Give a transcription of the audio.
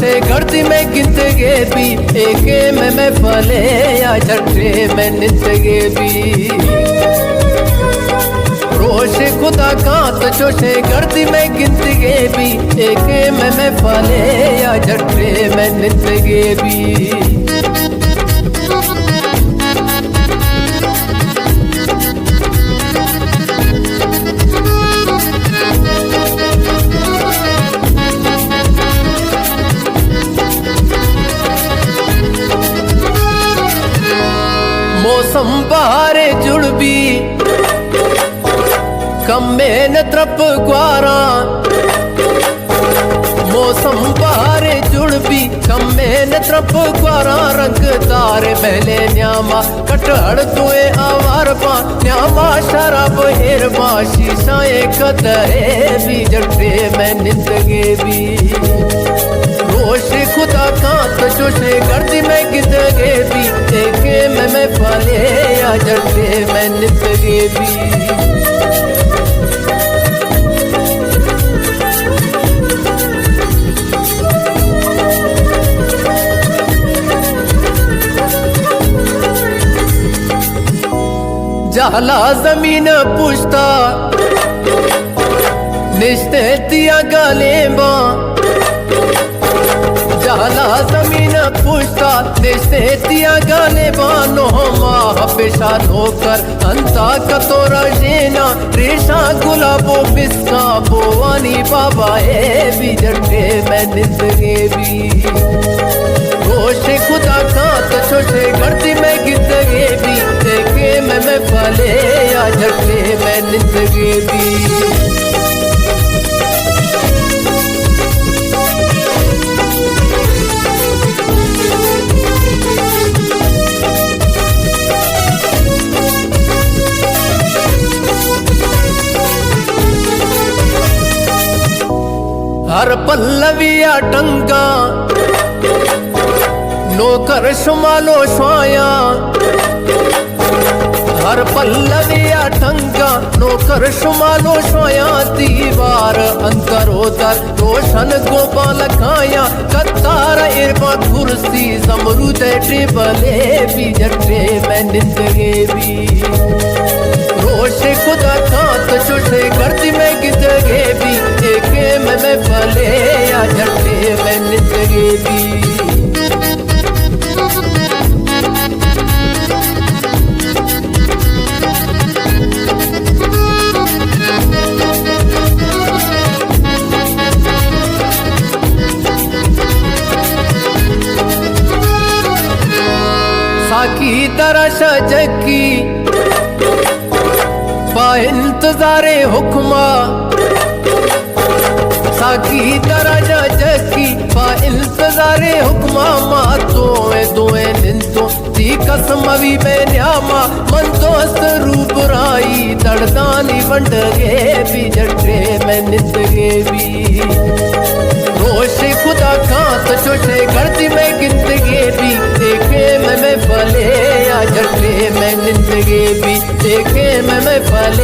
चोशे गर्दी में गिनत गे भी एके में मैं फले या झट्टे में नित गे भी रोश खुदा कांत चोशे गर्दी में गिनत गे भी एके में मैं फले या झट्टे में नित गे भी मौसम बहारे जुड़ भी कम्मे न त्रप ग्वारा मौसम बहारे जुड़ भी कम्मे न त्रप ग्वारा रंग तारे महले न्यामा कटहड़ तुए आवार पा न्यामा शराब हेरबा शीशाए कदरे भी जट्टे में नित गे भी रोशे खुदा कांत चोशे गर्दी में गिद गे भी एके में मैं फले या जट्टे में नित गे भी जाला जमीन पुश्ता निश्ते तिया गलेबा जाला जमीन पुश्ता निश्ते तिया गलेबा नो माह पेशा नोकर अंता कतोरा जेना रेशा गुलाबो बिस्का बोवानी बाबा ए भी जट्टे में नित गे भी रोशे खुदा कांत चोशे गर्दी में गित गे भी एके में मैं फले या झट्टे में नित गे भी हर पल्लविया टंगा नौकर शुमालो स्वाया हर पल्लविया टंगा नौकर शुमालो स्वाया दीवार अंतरोदर रोशन गोपाल खाया कतार इरबा कुर्सी जमरूद टेबले भी जट्टे में नित गे भी रोशे खुदा कांत चोशे गर्दी में गिद गे भी एके में मैं फले या झट्टे में नित गे भी साकी दरश जकी बा इंतजारे हुक्मा साकी दरजा जकी बा इंतजारे हुक्मा मा दोए निंतो ती कसम भी में न्यामा मन दोस्त रूप राई दर्दानी वंड गे भी जट्टे में नित गे भी रोशे खुदा कांत चोशे गर्दी में गिनत गे भी एके में मैं फले या झट्टे में नित गे भी एके में मैं फले